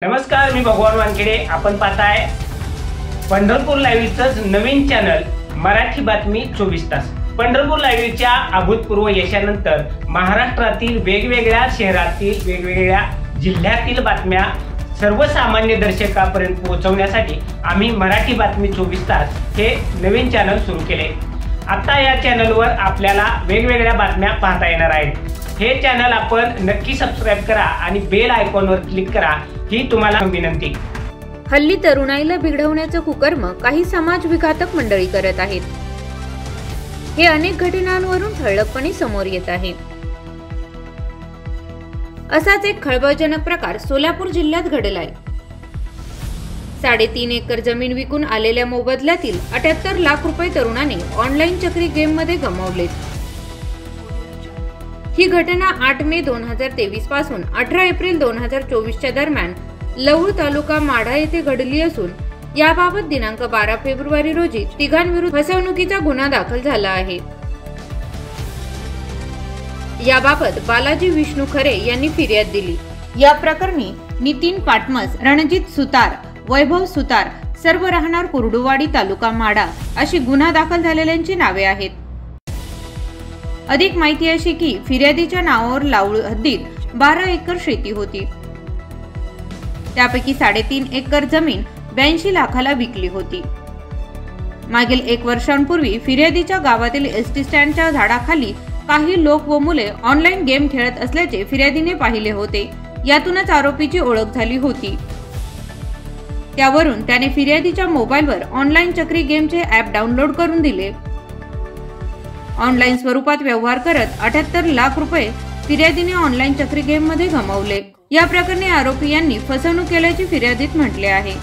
नमस्कार, मी भगवान वानखेडे. आपण पाहताय पंढरपूर लाईव्हचं नवीन चॅनल मराठी बातमी 24 तास. पंढरपूर लाईव्हच्या अभूतपूर्व यशानंतर महाराष्ट्रातील वेगवेगळ्या शहरातील वेगवेगळ्या जिल्ह्यातील बातम्या सर्वसामान्य दर्शकांपर्यंत पोहोचवण्यासाठी आम्ही मराठी बातमी 24 तास हे नवीन चॅनल सुरू केले. आता या चॅनलवर आपल्याला वेगवेगळ्या बातम्या पाहता येणार आहेत. हे चॅनल आपण नक्की सबस्क्राइब करा आणि बेल आयकॉनवर क्लिक करा ही तुम्हाला विनंती. हल्ली तरुणाईला बिघडवण्याचं कुकर्म काही समाजविघातक मंडळी करत आहेत. हे अनेक घटनांवरून ठळकपणे समोर येत आहे. असाच एक खळबळजनक प्रकार सोलापूर जिल्ह्यात घडलाय. 3.5 एकर जमीन विकून आलेल्या मोबदल्यातील 78 लाख रुपये तरुणाने ऑनलाईन चक्री गेम मध्ये गमावलेत. ही घटना 8 मे 2023 पासून 18 एप्रिल 2024 दरम्यान लवळ तालुका माढा येथे घडली असून याबाबत दिनांक 12 फेब्रुवारी रोजी तिघांविरुद्ध फसवणुकीचा गुन्हा दाखल झाला आहे. याबाबत बालाजी विष्णू खरे यांनी फिर्याद दिली. या प्रकरणी नितीन पाटमस, रणजित सुतार, वैभव सुतार सर्व राहणार कुर्डुवाडी तालुका माढा अशी गुन्हा दाखल झालेल्यांची नावे आहेत. अधिक माहिती अशी की फिर्यादीच्या नावावर लावळ हद्दीत 12 एकर शेती होती. त्यापैकी 3.5 एकर जमीन 82 लाखाला विकली होती. मागील 1 वर्षांपूर्वी फिर्यादीच्या गावातील एसटी स्टँडच्या झाडाखाली काही लोक व मुले ऑनलाईन गेम खेळत असल्याचे फिर्यादीने पाहिले होते. यातूनच आरोपीची ओळख झाली होती. त्यावरून त्याने फिर्यादीच्या मोबाईलवर ऑनलाईन चक्री गेमचे ॲप डाउनलोड करून दिले. ऑनलाईन स्वरूपात व्यवहार करत 78 लाख रुपये फिर्यादीने ऑनलाईन चक्री गेम मध्ये गमावले. या प्रकरणी आरोपी यांनी फसवणूक केल्याचे फिर्यादीत म्हटले आहे.